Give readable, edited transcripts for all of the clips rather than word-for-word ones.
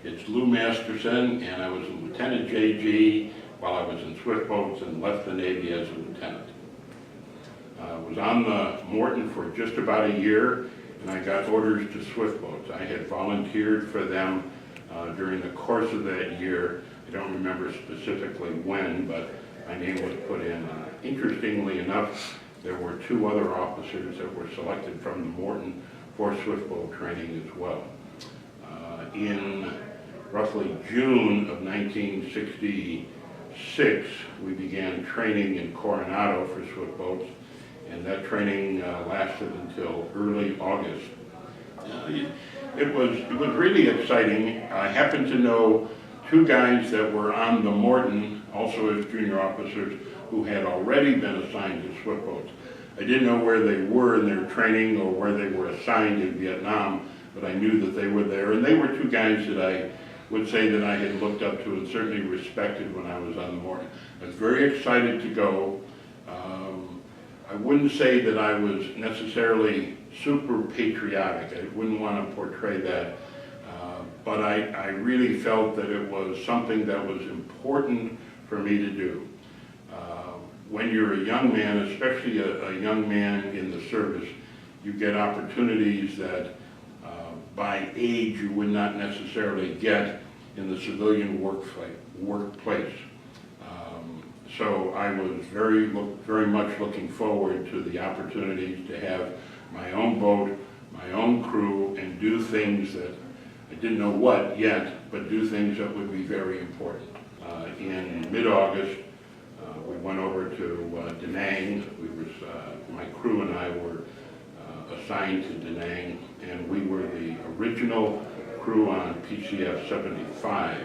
It's Lou Masterson, and I was a Lieutenant JG while I was in swift boats and left the Navy as a lieutenant. I was on the Morton for just about a year, and I got orders to swift boats. I had volunteered for them during the course of that year. I don't remember specifically when, but my name was put in. Interestingly enough, there were 2 other officers that were selected from the Morton for swift boat training as well. In roughly June of 1966, we began training in Coronado for swift boats, and that training lasted until early August. It was really exciting. I happened to know 2 guys that were on the Morton, also as junior officers, who had already been assigned to swift boats. I didn't know where they were in their training or where they were assigned in Vietnam, but I knew that they were there, and they were 2 guys that I would say that I had looked up to and certainly respected when I was on the Morton. I was very excited to go. I wouldn't say that I was necessarily super patriotic. I wouldn't want to portray that. But I really felt that it was something that was important for me to do. When you're a young man, especially a young man in the service, you get opportunities that by age you would not necessarily get in the civilian workplace. So I was very much looking forward to the opportunities to have my own boat, my own crew, and do things that I didn't know what yet, but do things that would be very important. In mid-August, we went over to Da Nang. My crew and I were assigned to Da Nang, and we were the original crew on PCF 75.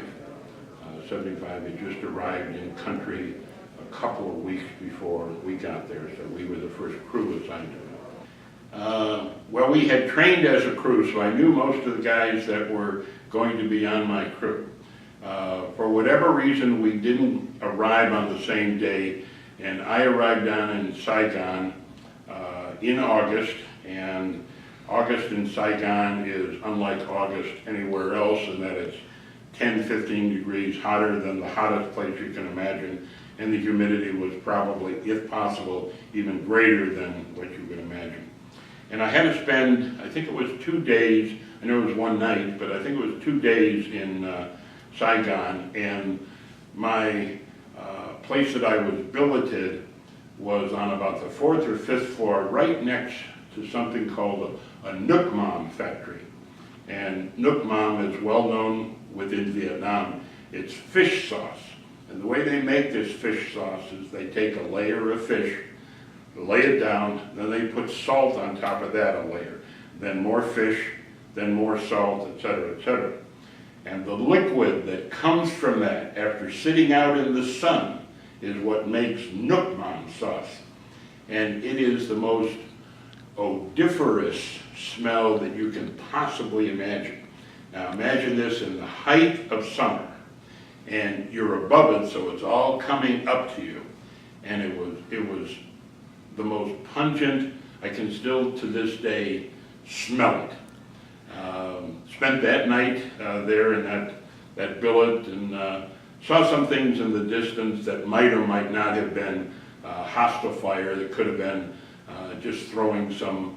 75 had just arrived in country a couple of weeks before we got there, so we were the first crew assigned to it. Well, we had trained as a crew, so I knew most of the guys that were going to be on my crew. For whatever reason, we didn't arrive on the same day, and I arrived down in Saigon in August, and August in Saigon is unlike August anywhere else in that it's 10-15 degrees hotter than the hottest place you can imagine, and the humidity was probably, if possible, even greater than what you can imagine. And I had to spend, I think it was 2 days, I know it was one night, but I think it was 2 days in Saigon, and my place that I was billeted was on about the 4th or 5th floor, right next to something called a Nuc Mam factory. And Nuc Mam is well known within Vietnam. It's fish sauce. And the way they make this fish sauce is they take a layer of fish, lay it down, then they put salt on top of that a layer, then more fish, then more salt, etc., etc. And the liquid that comes from that after sitting out in the sun is what makes Nuc Mam sauce. And it is the most odoriferous smell that you can possibly imagine. Now imagine this in the height of summer, and you're above it, so it's all coming up to you. And it was the most pungent. I can still to this day smell it. Spent that night there in that billet, and saw some things in the distance that might or might not have been hostile fire. That could have been just throwing some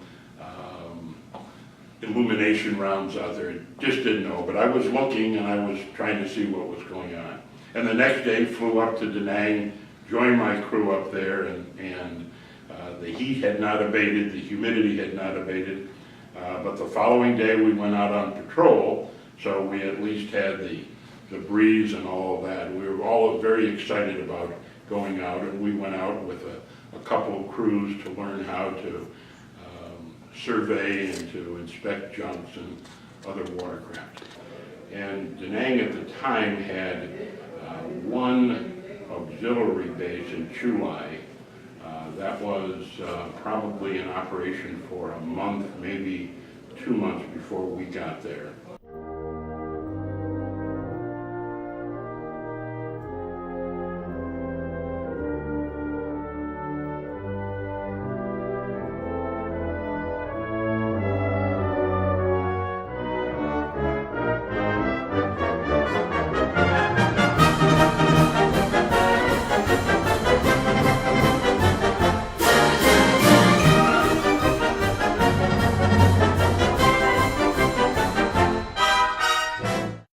illumination rounds out there. Just didn't know, but I was looking and I was trying to see what was going on. And the next day flew up to Da Nang, joined my crew up there, and the heat had not abated, the humidity had not abated, but the following day we went out on patrol, so we at least had the breeze and all of that. We were all very excited about going out, and we went out with a couple of crews to learn how to survey and to inspect junks and other watercraft. And Da Nang at the time had one auxiliary base in Chu Lai. That was probably in operation for a month, maybe 2 months before we got there.